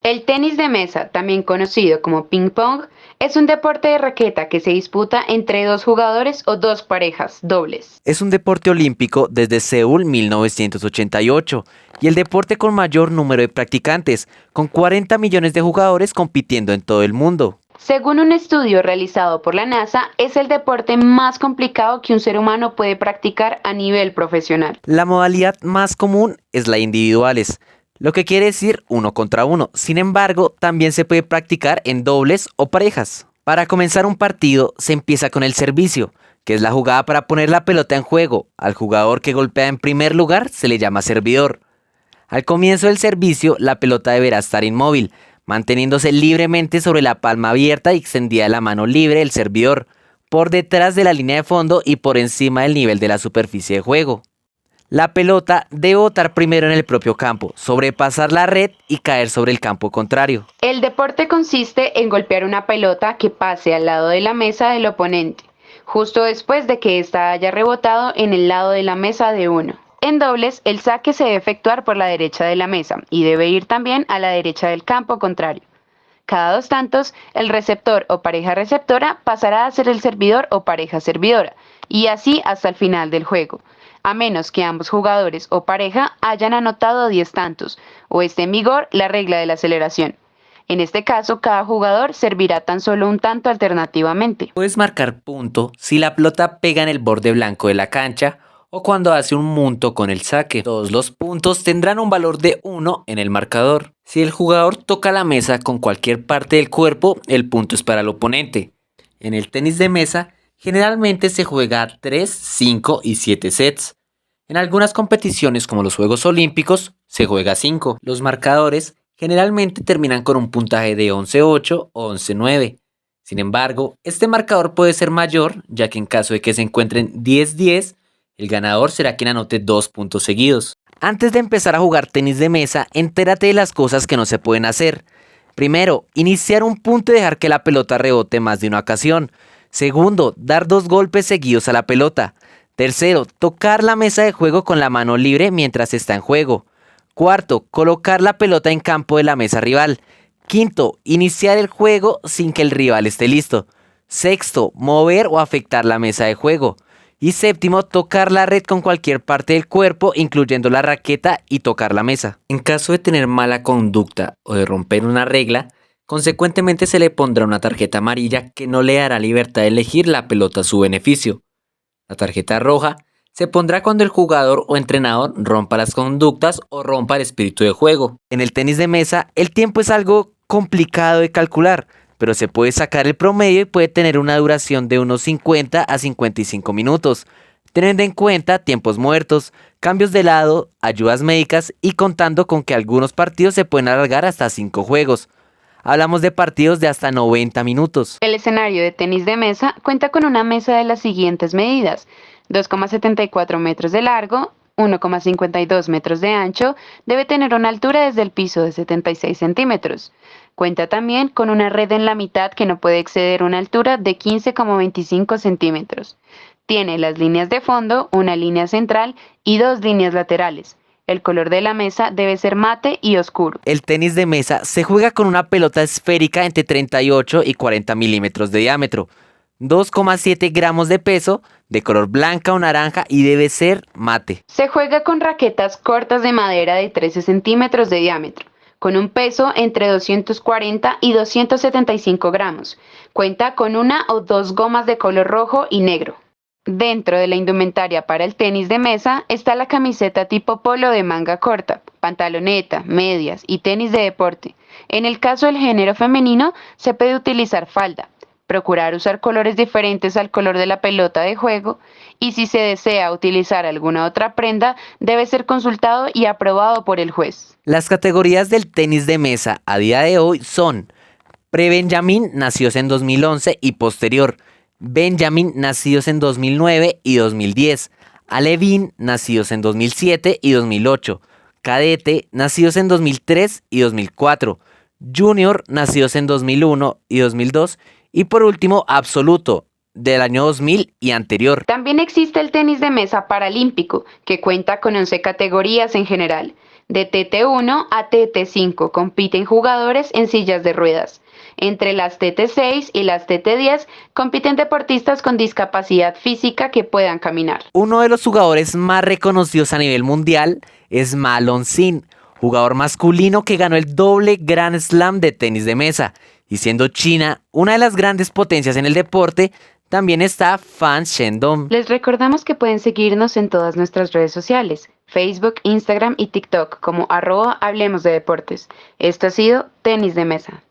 El tenis de mesa, también conocido como ping pong, es un deporte de raqueta que se disputa entre dos jugadores o dos parejas dobles. Es un deporte olímpico desde Seúl 1988 y el deporte con mayor número de practicantes, con 40 millones de jugadores compitiendo en todo el mundo. Según un estudio realizado por la NASA, es el deporte más complicado que un ser humano puede practicar a nivel profesional. La modalidad más común es la individuales, lo que quiere decir uno contra uno. Sin embargo, también se puede practicar en dobles o parejas. Para comenzar un partido se empieza con el servicio, que es la jugada para poner la pelota en juego. Al jugador que golpea en primer lugar se le llama servidor. Al comienzo del servicio, la pelota deberá estar inmóvil, manteniéndose libremente sobre la palma abierta y extendida de la mano libre del servidor, por detrás de la línea de fondo y por encima del nivel de la superficie de juego. La pelota debe botar primero en el propio campo, sobrepasar la red y caer sobre el campo contrario. El deporte consiste en golpear una pelota que pase al lado de la mesa del oponente, justo después de que ésta haya rebotado en el lado de la mesa de uno. En dobles, el saque se debe efectuar por la derecha de la mesa y debe ir también a la derecha del campo contrario. Cada dos tantos, el receptor o pareja receptora pasará a ser el servidor o pareja servidora, y así hasta el final del juego, a menos que ambos jugadores o pareja hayan anotado 10 tantos, o esté en vigor la regla de la aceleración. En este caso, cada jugador servirá tan solo un tanto alternativamente. Puedes marcar punto si la pelota pega en el borde blanco de la cancha o cuando hace un munto con el saque. Todos los puntos tendrán un valor de 1 en el marcador. Si el jugador toca la mesa con cualquier parte del cuerpo, el punto es para el oponente. En el tenis de mesa, generalmente se juega a 3, 5 y 7 sets. En algunas competiciones como los Juegos Olímpicos, se juega a 5. Los marcadores generalmente terminan con un puntaje de 11-8 o 11-9. Sin embargo, este marcador puede ser mayor, ya que en caso de que se encuentren 10-10, el ganador será quien anote 2 puntos seguidos. Antes de empezar a jugar tenis de mesa, entérate de las cosas que no se pueden hacer. Primero, iniciar un punto y dejar que la pelota rebote más de una ocasión. Segundo, dar 2 golpes seguidos a la pelota. Tercero, tocar la mesa de juego con la mano libre mientras está en juego. Cuarto, colocar la pelota en campo de la mesa rival. Quinto, iniciar el juego sin que el rival esté listo. Sexto, mover o afectar la mesa de juego. Y séptimo, tocar la red con cualquier parte del cuerpo, incluyendo la raqueta, y tocar la mesa. En caso de tener mala conducta o de romper una regla, consecuentemente se le pondrá una tarjeta amarilla que no le dará libertad de elegir la pelota a su beneficio. La tarjeta roja se pondrá cuando el jugador o entrenador rompa las conductas o rompa el espíritu de juego. En el tenis de mesa, el tiempo es algo complicado de calcular, pero se puede sacar el promedio y puede tener una duración de unos 50 a 55 minutos, teniendo en cuenta tiempos muertos, cambios de lado, ayudas médicas y contando con que algunos partidos se pueden alargar hasta 5 juegos. Hablamos de partidos de hasta 90 minutos. El escenario de tenis de mesa cuenta con una mesa de las siguientes medidas: 2,74 metros de largo, 1,52 metros de ancho, debe tener una altura desde el piso de 76 centímetros. Cuenta también con una red en la mitad que no puede exceder una altura de 15,25 centímetros. Tiene las líneas de fondo, una línea central y dos líneas laterales. El color de la mesa debe ser mate y oscuro. El tenis de mesa se juega con una pelota esférica entre 38 y 40 milímetros de diámetro, 2,7 gramos de peso, de color blanca o naranja y debe ser mate. Se juega con raquetas cortas de madera de 13 centímetros de diámetro, con un peso entre 240 y 275 gramos. Cuenta con una o dos gomas de color rojo y negro. Dentro de la indumentaria para el tenis de mesa está la camiseta tipo polo de manga corta, pantaloneta, medias y tenis de deporte. En el caso del género femenino, se puede utilizar falda, procurar usar colores diferentes al color de la pelota de juego, y si se desea utilizar alguna otra prenda, debe ser consultado y aprobado por el juez. Las categorías del tenis de mesa a día de hoy son Pre-Benjamín, nacidos en 2011 y posterior; Benjamín, nacidos en 2009 y 2010; Alevín, nacidos en 2007 y 2008; Cadete, nacidos en 2003 y 2004; Junior, nacidos en 2001 y 2002; y por último, Absoluto, del año 2000 y anterior. También existe el tenis de mesa paralímpico, que cuenta con 11 categorías en general. De TT1 a TT5 compiten jugadores en sillas de ruedas. Entre las TT6 y las TT10 compiten deportistas con discapacidad física que puedan caminar. Uno de los jugadores más reconocidos a nivel mundial es Ma Long-sin, jugador masculino que ganó el doble Grand Slam de tenis de mesa. Y siendo China una de las grandes potencias en el deporte, también está Fan Zhendong. Les recordamos que pueden seguirnos en todas nuestras redes sociales, Facebook, Instagram y TikTok como @Hablemos de Deportes. Esto ha sido Tenis de Mesa.